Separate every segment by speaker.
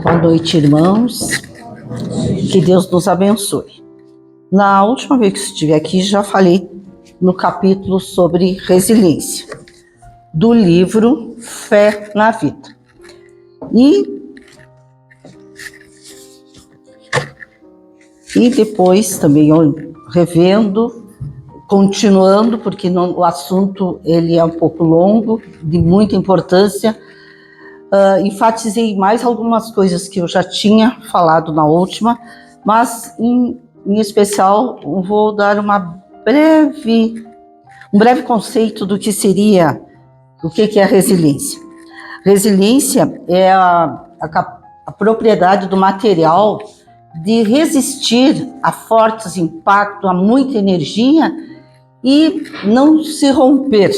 Speaker 1: Boa noite, irmãos. Que Deus nos abençoe. Na última vez que estive aqui, já falei no capítulo sobre resiliência, do livro Fé na Vida. E depois também eu revendo, continuando, porque o assunto ele é um pouco longo, de muita importância. Enfatizei mais algumas coisas que eu já tinha falado na última, mas em especial vou dar um breve conceito do que seria, o que é resiliência. Resiliência é a propriedade do material de resistir a fortes impactos, a muita energia e não se romper.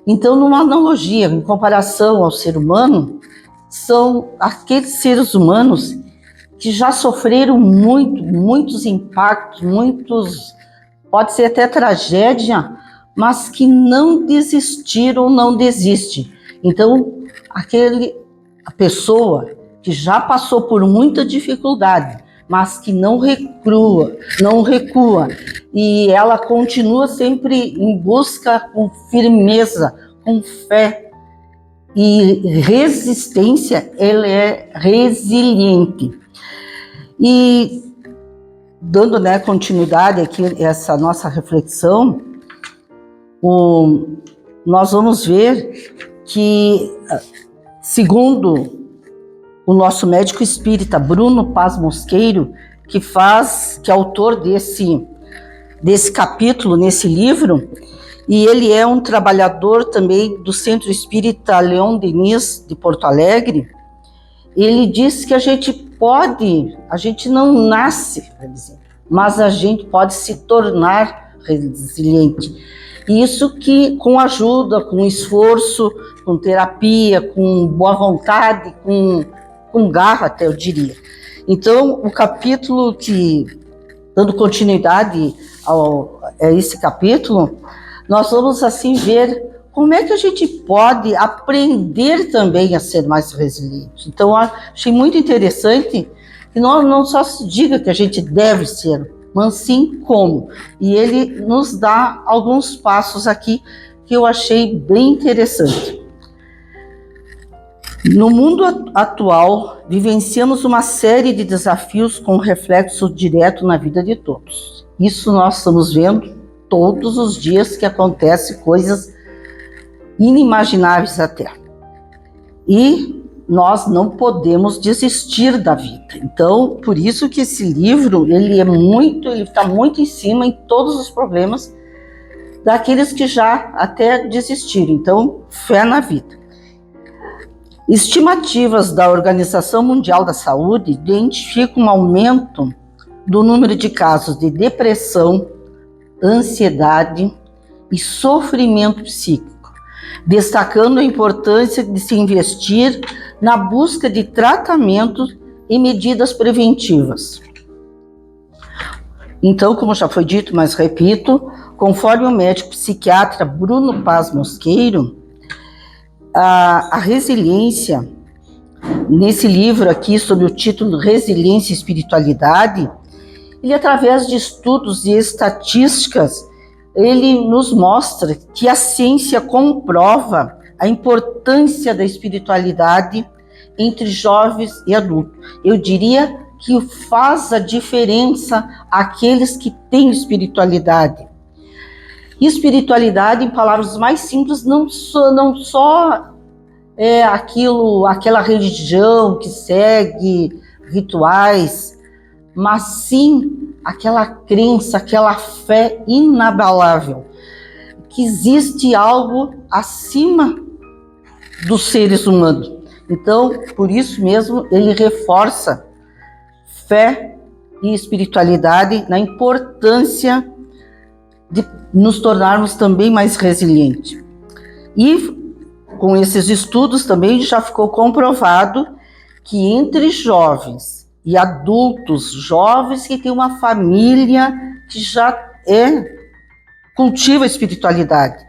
Speaker 1: Então, numa analogia, em comparação ao ser humano, são aqueles seres humanos que já sofreram muitos impactos, pode ser até tragédia, mas que não desistiram, não desistem. Então, a pessoa que já passou por muita dificuldade, mas que não recua, e ela continua sempre em busca com firmeza, com fé e resistência, ela é resiliente. E dando continuidade aqui a essa nossa reflexão, nós vamos ver que, segundo o nosso médico espírita Bruno Paz Mosqueiro, que é autor desse capítulo, nesse livro, e ele é um trabalhador também do Centro Espírita Leon Denis, de Porto Alegre. Ele diz que a gente não nasce resiliente, mas a gente pode se tornar resiliente. Isso que com ajuda, com esforço, com terapia, com boa vontade, com garra, até eu diria. Então, o capítulo dando continuidade a esse capítulo, nós vamos assim ver como é que a gente pode aprender também a ser mais resiliente. Então, achei muito interessante que não só se diga que a gente deve ser, mas sim como. E ele nos dá alguns passos aqui que eu achei bem interessante. No mundo atual, vivenciamos uma série de desafios com reflexo direto na vida de todos. Isso nós estamos vendo todos os dias, que acontecem coisas inimagináveis até. E nós não podemos desistir da vida. Então, por isso que esse livro, ele está muito em cima em todos os problemas daqueles que já até desistiram. Então, fé na vida. Estimativas da Organização Mundial da Saúde identificam um aumento do número de casos de depressão, ansiedade e sofrimento psíquico, destacando a importância de se investir na busca de tratamentos e medidas preventivas. Então, como já foi dito, mas repito, conforme o médico psiquiatra Bruno Paz Mosqueiro, a resiliência, nesse livro aqui, sob o título Resiliência e Espiritualidade, ele, através de estudos e estatísticas, ele nos mostra que a ciência comprova a importância da espiritualidade entre jovens e adultos. Eu diria que faz a diferença aqueles que têm espiritualidade. Espiritualidade, em palavras mais simples, não só é aquela religião que segue rituais, mas sim aquela crença, aquela fé inabalável, que existe algo acima dos seres humanos. Então, por isso mesmo, ele reforça fé e espiritualidade na importância de nos tornarmos também mais resilientes. E com esses estudos também já ficou comprovado que entre jovens e adultos, jovens que têm uma família que já cultiva a espiritualidade,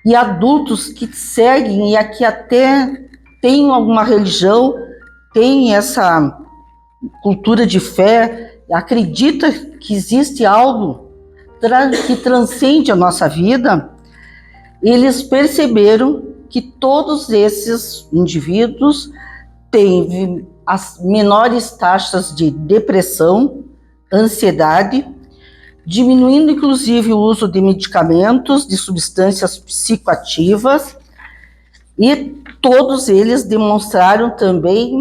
Speaker 1: e adultos que seguem e que até têm alguma religião, tem essa cultura de fé, acredita que existe algo que transcende a nossa vida, eles perceberam que todos esses indivíduos têm as menores taxas de depressão, ansiedade, diminuindo inclusive o uso de medicamentos, de substâncias psicoativas, e todos eles demonstraram também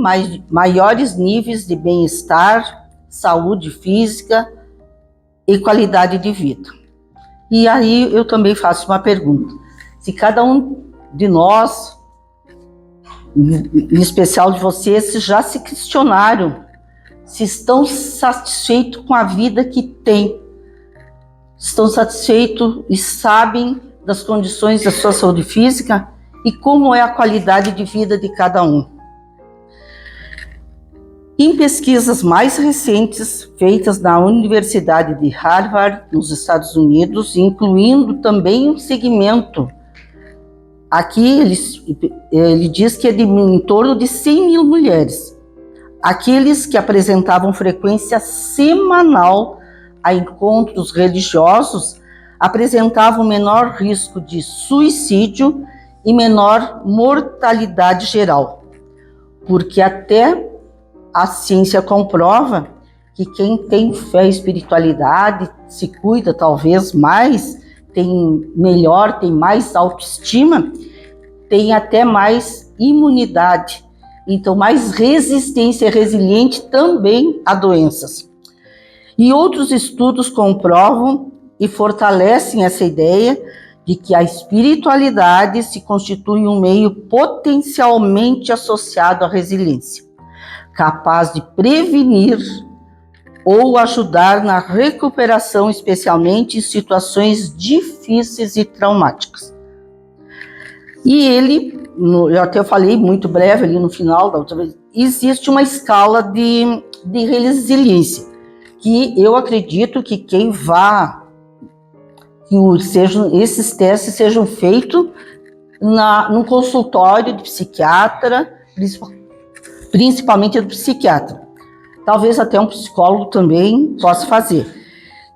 Speaker 1: maiores níveis de bem-estar, saúde física e qualidade de vida. E aí eu também faço uma pergunta: se cada um de nós, em especial de vocês, já se questionaram se estão satisfeitos com a vida que têm, estão satisfeitos e sabem das condições da sua saúde física e como é a qualidade de vida de cada um. Em pesquisas mais recentes, feitas na Universidade de Harvard, nos Estados Unidos, incluindo também um segmento, aqui ele diz que é em torno de 100 mil mulheres, aqueles que apresentavam frequência semanal a encontros religiosos apresentavam menor risco de suicídio e menor mortalidade geral, porque até a ciência comprova que quem tem fé e espiritualidade se cuida talvez mais, tem mais autoestima, tem até mais imunidade, então mais resistência e resiliente também a doenças. E outros estudos comprovam e fortalecem essa ideia de que a espiritualidade se constitui um meio potencialmente associado à resiliência, capaz de prevenir ou ajudar na recuperação, especialmente em situações difíceis e traumáticas. E eu até falei muito breve ali no final da outra vez, existe uma escala de resiliência, que eu acredito que esses testes sejam feitos num consultório de psiquiatra, principalmente do psiquiatra. Talvez até um psicólogo também possa fazer.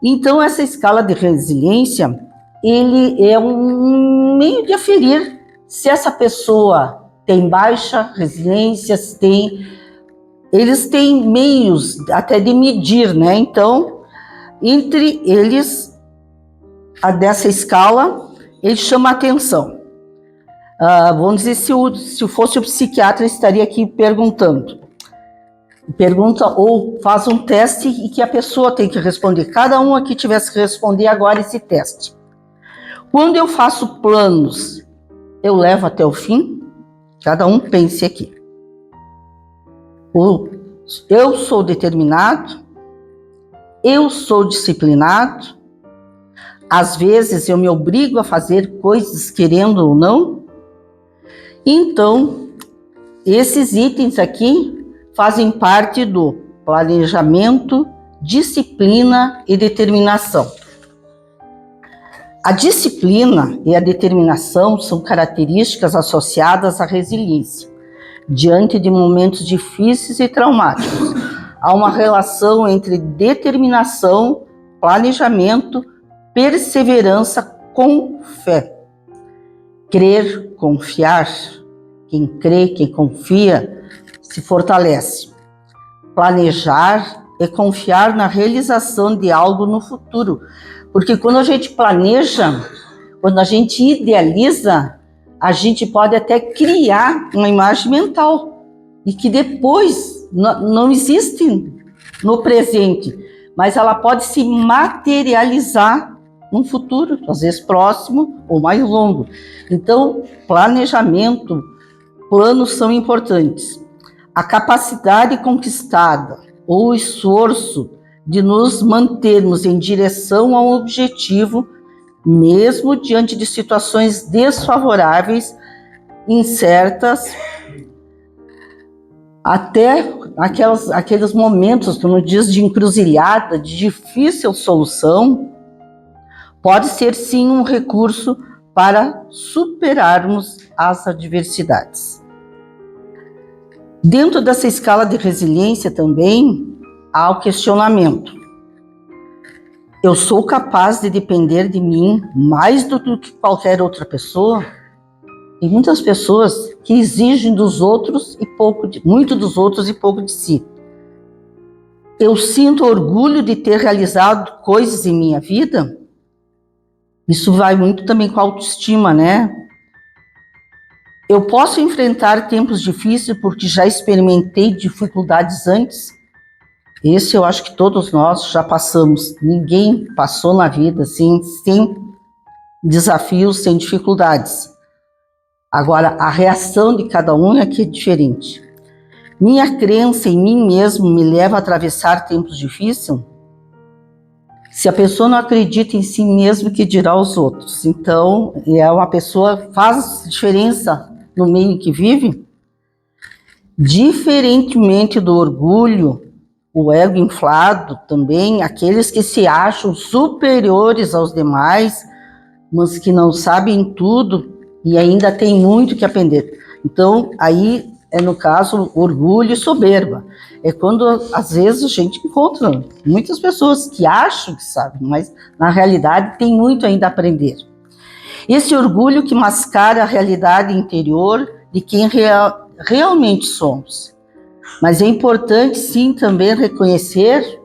Speaker 1: Então, essa escala de resiliência, ele é um meio de aferir se essa pessoa tem baixa resiliência, eles têm meios até de medir, né? Então, entre eles, dessa escala, ele chama a atenção. Vamos dizer, se fosse o psiquiatra, estaria aqui pergunta ou faz um teste e que a pessoa tem que responder. Cada um aqui tivesse que responder agora esse teste. Quando eu faço planos, eu levo até o fim? Cada um pense aqui. Eu sou determinado, eu sou disciplinado, às vezes eu me obrigo a fazer coisas querendo ou não. Então, esses itens aqui fazem parte do planejamento, disciplina e determinação. A disciplina e a determinação são características associadas à resiliência. Diante de momentos difíceis e traumáticos, há uma relação entre determinação, planejamento, perseverança com fé. Crer, confiar. Quem crê, quem confia, se fortalece. Planejar é confiar na realização de algo no futuro. Porque quando a gente planeja, quando a gente idealiza, a gente pode até criar uma imagem mental e que depois não existe no presente, mas ela pode se materializar num futuro, às vezes próximo ou mais longo. Então, planejamento, planos são importantes. A capacidade conquistada ou o esforço de nos mantermos em direção a um objetivo, mesmo diante de situações desfavoráveis, incertas, até aqueles momentos, como diz, de encruzilhada, de difícil solução, pode ser sim um recurso para superarmos as adversidades. Dentro dessa escala de resiliência também há o questionamento. Eu sou capaz de depender de mim mais do que qualquer outra pessoa? Tem muitas pessoas que exigem dos outros e muito dos outros e pouco de si. Eu sinto orgulho de ter realizado coisas em minha vida? Isso vai muito também com a autoestima, né? Eu posso enfrentar tempos difíceis porque já experimentei dificuldades antes? Esse eu acho que todos nós já passamos. Ninguém passou na vida assim, sem desafios, sem dificuldades. Agora, a reação de cada um é que é diferente. Minha crença em mim mesmo me leva a atravessar tempos difíceis? Se a pessoa não acredita em si mesma, que dirá aos outros? Então, uma pessoa faz diferença no meio em que vive? Diferentemente do orgulho, o ego inflado também, aqueles que se acham superiores aos demais, mas que não sabem tudo e ainda tem muito que aprender. Então, aí no caso, orgulho e soberba. É quando, às vezes, a gente encontra muitas pessoas que acham que sabem, mas, na realidade, tem muito ainda a aprender. Esse orgulho que mascara a realidade interior de quem realmente somos. Mas é importante, sim, também reconhecer,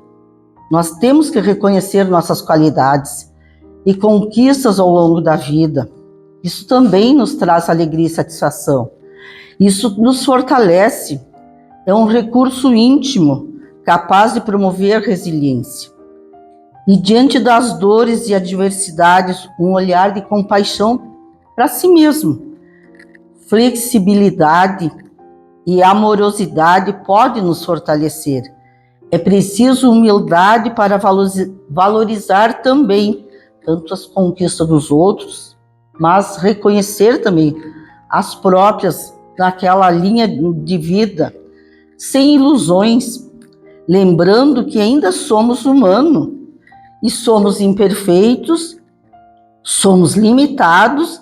Speaker 1: nós temos que reconhecer nossas qualidades e conquistas ao longo da vida. Isso também nos traz alegria e satisfação. Isso nos fortalece, é um recurso íntimo, capaz de promover resiliência. E diante das dores e adversidades, um olhar de compaixão para si mesmo. Flexibilidade e amorosidade podem nos fortalecer. É preciso humildade para valorizar também tanto as conquistas dos outros, mas reconhecer também as próprias naquela linha de vida, sem ilusões, lembrando que ainda somos humanos e somos imperfeitos, somos limitados,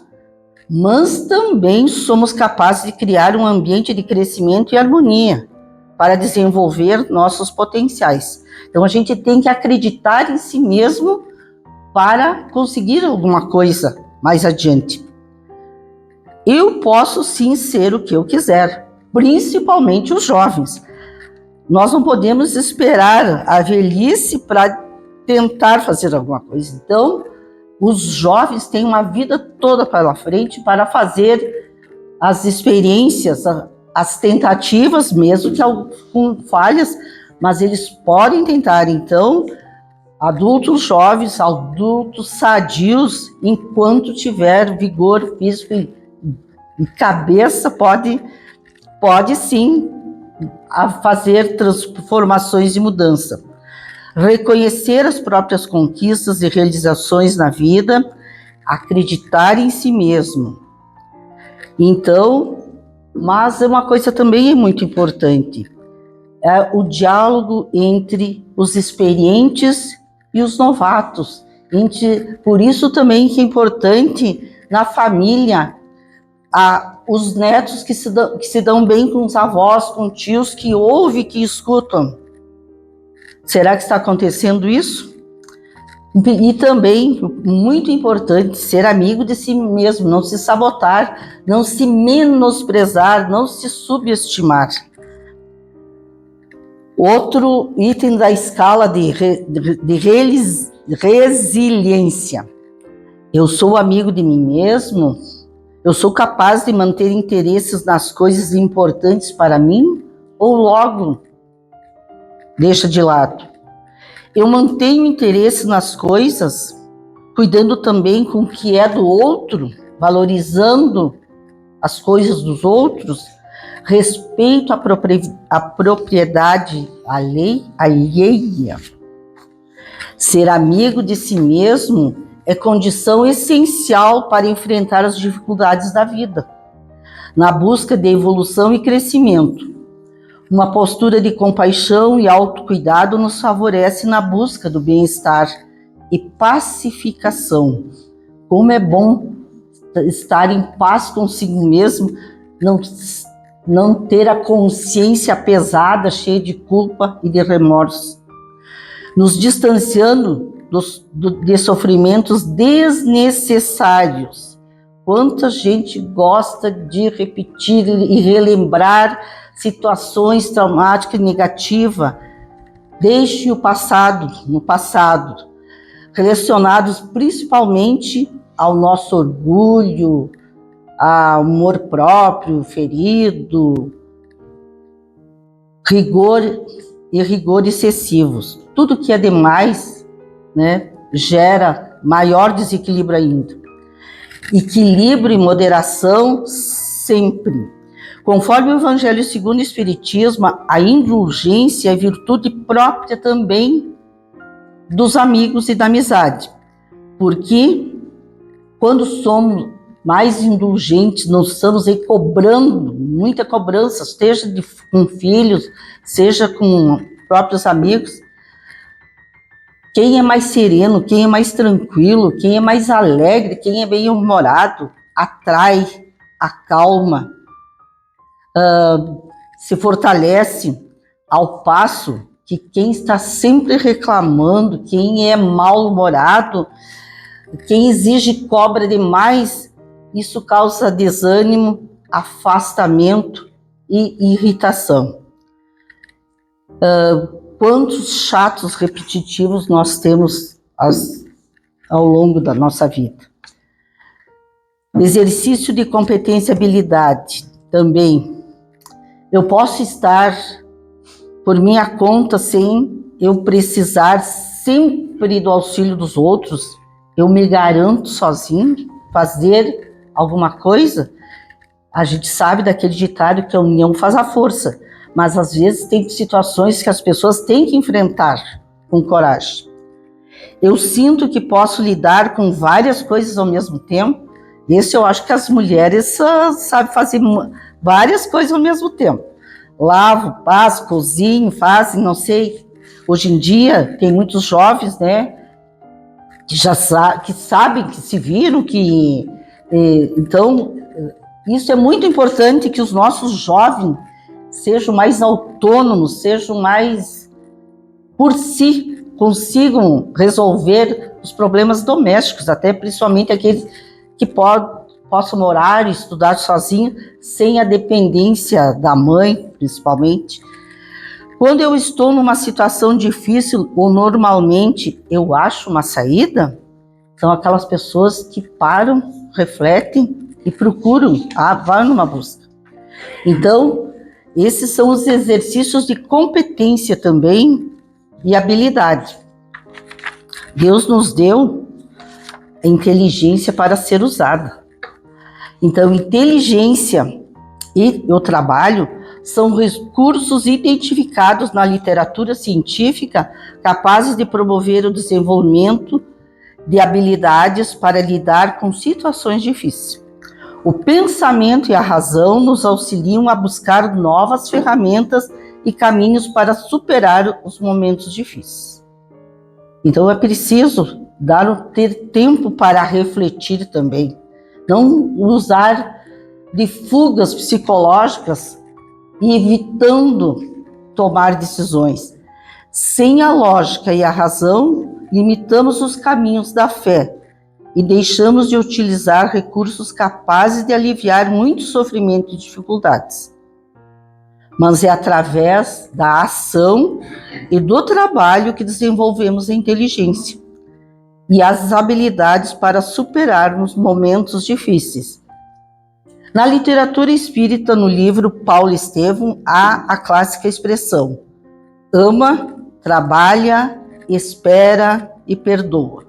Speaker 1: mas também somos capazes de criar um ambiente de crescimento e harmonia para desenvolver nossos potenciais. Então a gente tem que acreditar em si mesmo para conseguir alguma coisa mais adiante. Eu posso sim ser o que eu quiser, principalmente os jovens. Nós não podemos esperar a velhice para tentar fazer alguma coisa. Então, os jovens têm uma vida toda pela frente para fazer as experiências, as tentativas, mesmo que com falhas, mas eles podem tentar. Então, adultos jovens, adultos sadios, enquanto tiver vigor físico e cabeça, pode sim fazer transformações e mudança. Reconhecer as próprias conquistas e realizações na vida, acreditar em si mesmo. Então, mas uma coisa também é muito importante, é o diálogo entre os experientes e os novatos. Por isso também que é importante na família, os netos que se dão bem com os avós, com tios que ouvem, que escutam. Será que está acontecendo isso? E também, muito importante, ser amigo de si mesmo, não se sabotar, não se menosprezar, não se subestimar. Outro item da escala de resiliência. Eu sou amigo de mim mesmo? Eu sou capaz de manter interesses nas coisas importantes para mim? Ou logo deixa de lado? Eu mantenho interesse nas coisas, cuidando também com o que é do outro, valorizando as coisas dos outros, respeito à propriedade alheia. Ser amigo de si mesmo é condição essencial para enfrentar as dificuldades da vida, na busca de evolução e crescimento. Uma postura de compaixão e autocuidado nos favorece na busca do bem-estar e pacificação. Como é bom estar em paz consigo mesmo, não ter a consciência pesada, cheia de culpa e de remorso, nos distanciando de sofrimentos desnecessários. Quanta gente gosta de repetir e relembrar situações traumáticas e negativas. Deixe o passado no passado, relacionados principalmente ao nosso orgulho, ao amor próprio ferido, rigor excessivos. Tudo que é demais, né, gera maior desequilíbrio ainda. Equilíbrio e moderação sempre. Conforme o Evangelho segundo o Espiritismo, a indulgência é virtude própria também dos amigos e da amizade. Porque quando somos mais indulgentes, não estamos aí cobrando, muita cobrança, seja com filhos, seja com próprios amigos. Quem é mais sereno, quem é mais tranquilo, quem é mais alegre, quem é bem-humorado, atrai, acalma, se fortalece, ao passo que quem está sempre reclamando, quem é mal-humorado, quem exige cobra demais, isso causa desânimo, afastamento e irritação. Quantos chatos repetitivos nós temos ao longo da nossa vida. Exercício de competência e habilidade também. Eu posso estar por minha conta sem eu precisar sempre do auxílio dos outros. Eu me garanto sozinho fazer alguma coisa. A gente sabe daquele ditado que a união faz a força, mas às vezes tem situações que as pessoas têm que enfrentar com coragem. Eu sinto que posso lidar com várias coisas ao mesmo tempo. Esse eu acho que as mulheres sabem fazer várias coisas ao mesmo tempo. Lavo, passo, cozinho, fazem, não sei. Hoje em dia tem muitos jovens, né, que já sabem, que se viram, então isso é muito importante, que os nossos jovens sejam mais autônomos, sejam mais por si, consigam resolver os problemas domésticos, até principalmente aqueles que possam morar e estudar sozinho, sem a dependência da mãe, principalmente. Quando eu estou numa situação difícil, ou normalmente eu acho uma saída, são aquelas pessoas que param, refletem e procuram, vão numa busca. Então, esses são os exercícios de competência também e habilidade. Deus nos deu a inteligência para ser usada. Então, inteligência e o trabalho são recursos identificados na literatura científica capazes de promover o desenvolvimento de habilidades para lidar com situações difíceis. O pensamento e a razão nos auxiliam a buscar novas ferramentas e caminhos para superar os momentos difíceis. Então é preciso ter tempo para refletir também, não usar de fugas psicológicas e evitando tomar decisões. Sem a lógica e a razão, limitamos os caminhos da fé e deixamos de utilizar recursos capazes de aliviar muito sofrimento e dificuldades. Mas é através da ação e do trabalho que desenvolvemos a inteligência e as habilidades para superarmos momentos difíceis. Na literatura espírita, no livro Paulo Estevam, há a clássica expressão: ama, trabalha, espera e perdoa.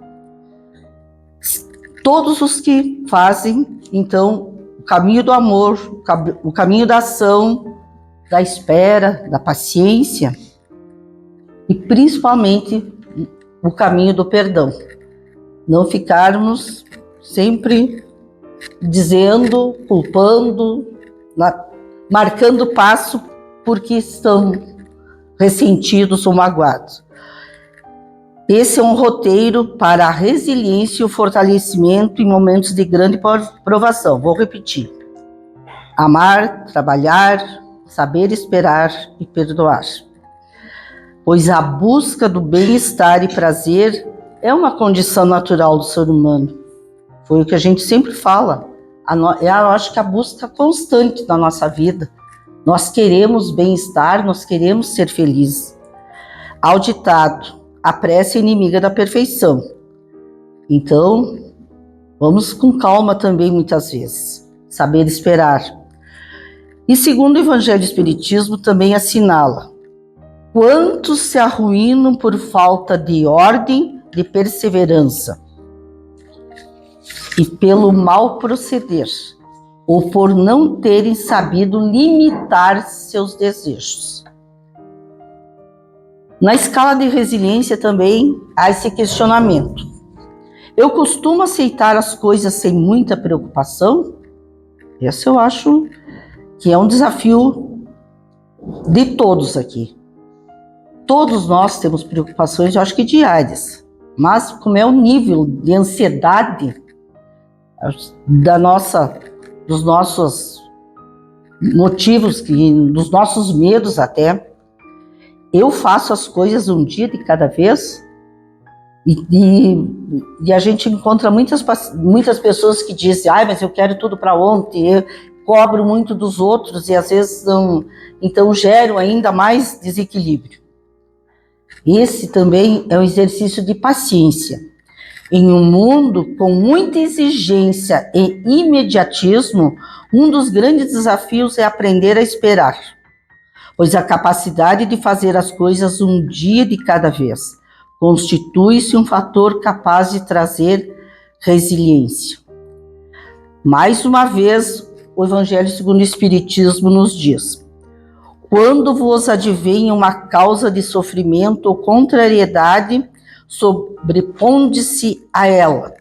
Speaker 1: Todos os que fazem, então, o caminho do amor, o caminho da ação, da espera, da paciência e principalmente o caminho do perdão. Não ficarmos sempre dizendo, culpando, marcando passo porque estão ressentidos ou magoados. Esse é um roteiro para a resiliência e o fortalecimento em momentos de grande provação. Vou repetir. amar, trabalhar, saber esperar e perdoar. Pois a busca do bem-estar e prazer é uma condição natural do ser humano. Foi o que a gente sempre fala. Eu acho que a busca constante da nossa vida. Nós queremos bem-estar, nós queremos ser felizes. Ao ditado, a pressa é inimiga da perfeição. Então, vamos com calma também muitas vezes, saber esperar. E segundo o Evangelho do Espiritismo também assinala, quantos se arruinam por falta de ordem, de perseverança e pelo mal proceder, ou por não terem sabido limitar seus desejos. Na escala de resiliência também há esse questionamento. Eu costumo aceitar as coisas sem muita preocupação? Esse eu acho que é um desafio de todos aqui. Todos nós temos preocupações, eu acho que diárias. Mas como é o nível de ansiedade dos nossos motivos, dos nossos medos até, eu faço as coisas um dia de cada vez e a gente encontra muitas pessoas que dizem, mas eu quero tudo para ontem, eu cobro muito dos outros e às vezes então geram ainda mais desequilíbrio. Esse também é um exercício de paciência. Em um mundo com muita exigência e imediatismo, um dos grandes desafios é aprender a esperar, pois a capacidade de fazer as coisas um dia de cada vez constitui-se um fator capaz de trazer resiliência. Mais uma vez, o Evangelho segundo o Espiritismo nos diz: quando vos advém uma causa de sofrimento ou contrariedade, sobreponde-se a ela.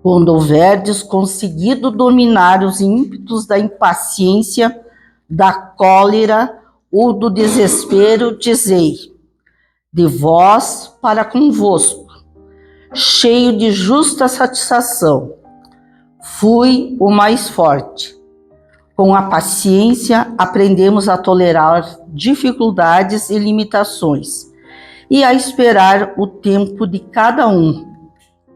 Speaker 1: Quando houverdes conseguido dominar os ímpetos da impaciência, da cólera ou do desespero, dizei: de vós para convosco, cheio de justa satisfação, fui o mais forte. Com a paciência, aprendemos a tolerar dificuldades e limitações e a esperar o tempo de cada um.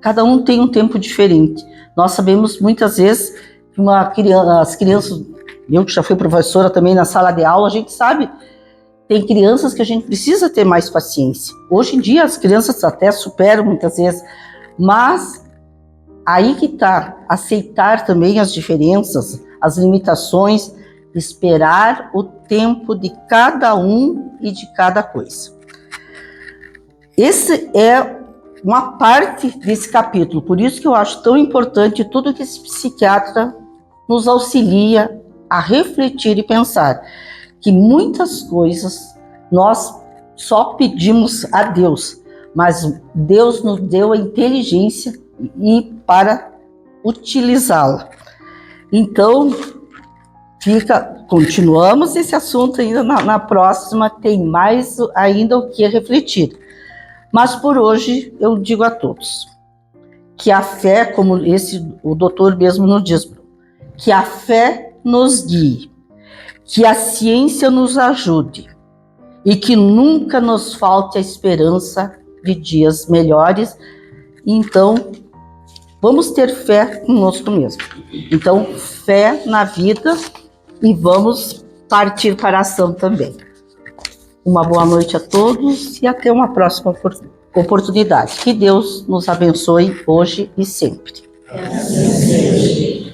Speaker 1: Cada um tem um tempo diferente. Nós sabemos muitas vezes que as crianças, eu que já fui professora também na sala de aula, a gente sabe, tem crianças que a gente precisa ter mais paciência. Hoje em dia as crianças até superam muitas vezes, mas aí que está, aceitar também as diferenças, as limitações, esperar o tempo de cada um e de cada coisa. Esse é uma parte desse capítulo, por isso que eu acho tão importante tudo que esse psiquiatra nos auxilia a refletir e pensar, que muitas coisas nós só pedimos a Deus, mas Deus nos deu a inteligência e para utilizá-la. Então, continuamos esse assunto ainda na próxima, tem mais ainda o que refletir. Mas por hoje eu digo a todos que a fé, como o doutor mesmo nos diz, que a fé nos guie, que a ciência nos ajude e que nunca nos falte a esperança de dias melhores. Então, vamos ter fé conosco mesmo. Então, fé na vida e vamos partir para a ação também. Uma boa noite a todos e até uma próxima oportunidade. Que Deus nos abençoe hoje e sempre. Assim seja.